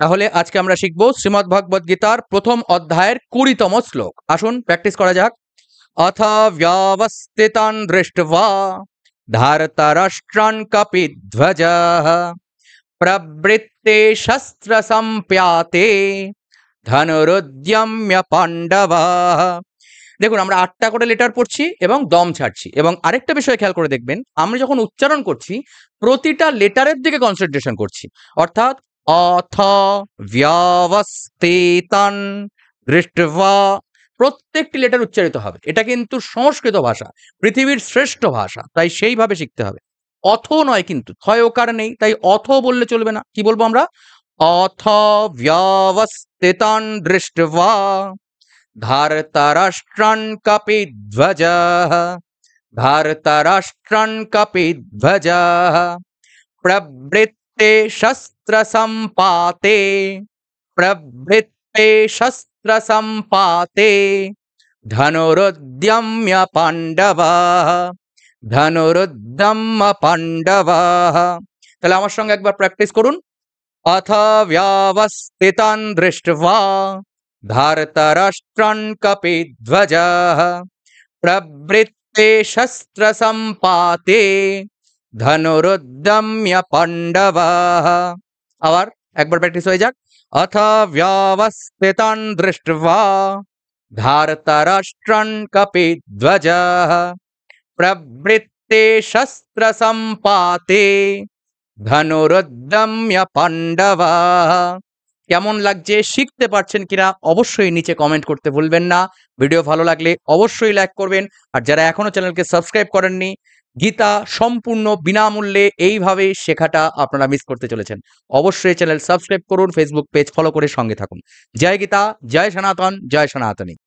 তাহলে আজকে আমরা শিখব শ্রীমদ্ ভগবদ গীতার প্রথম অধ্যায়ের 20তম শ্লোক। আসুন প্র্যাকটিস করা যাক। অথ ব্যবস্থিতান দৃষ্ট্বা ধারতরাষ্ট্রান কপিধ্বজঃ প্রবৃত্তে শস্ত্র সম্প্যাতে ধনুরুদ্যম্য পাণ্ডবাঃ। দেখুন আমরা 8টা করে লেটার পড়ছি এবং দম ছাড়ছি, এবং আরেকটা বিষয় খেয়াল করে দেখবেন, আমরা যখন উচ্চারণ করছি প্রতিটা লেটারের দিকে কনসেন্ট্রেশন করছি। অর্থাৎ অথ ব্যবস্থিতান দৃষ্ট্বা, প্রত্যেকটি লেটার উচ্চারিত হবে। এটা কিন্তু সংস্কৃত ভাষা, পৃথিবীর শ্রেষ্ঠ ভাষা, তাই সেইভাবে শিখতে হবে। অথ নয়, কিন্তু থয় ওকার নেই, তাই অথ বললে চলবে না। কি বলবো আমরা? অথ ব্যবস্থিতান দৃষ্ট্বা ধারতরাষ্ট্রান কপিধ্বজঃ ধারতরাষ্ট্রান কপিধ্বজঃ প্রবৃত্তে শস্ত্র সম্পাতে প্রবৃত্তে শস্ত্র সম্পাতে ধনুরুদ্যম্য পাণ্ডবাঃ ধনুরুদ্যম্য পাণ্ডবাঃ। তাহলে আমার সঙ্গে একবার প্র্যাকটিস করুন। অথ ব্যবস্থিতান দৃষ্ট্বা ধারতরাষ্ট্রান কপিধ্বজঃ প্রবৃত্তে শস্ত্র সম্পাতে ধনুরুদ্যম্য পাণ্ডবাঃ। আবার একবার প্র্যাকটিস হয়ে যাক। অথ ব্যবস্থিতান দৃষ্ট্বা ধারতরাষ্ট্রান কপিধ্বজঃ প্রবৃত্তে শস্ত্র সম্পাতে ধনুরুদ্যম্য পাণ্ডবাঃ। কেমন লাগছে, শিখতে পারছেন কিনা অবশ্যই নিচে কমেন্ট করতে ভুলবেন না। ভিডিও ভালো লাগলে অবশ্যই লাইক করবেন, আর যারা এখনো চ্যানেলকে সাবস্ক্রাইব করেননি, গীতা সম্পূর্ণ বিনামূল্যে এইভাবে শেখাটা আপনারা মিস করতে চলেছেন। অবশ্যই চ্যানেল সাবস্ক্রাইব করুন, ফেসবুক পেজ ফলো করে সঙ্গে থাকুন। জয় গীতা, জয় সনাতন, জয় সনাতনী।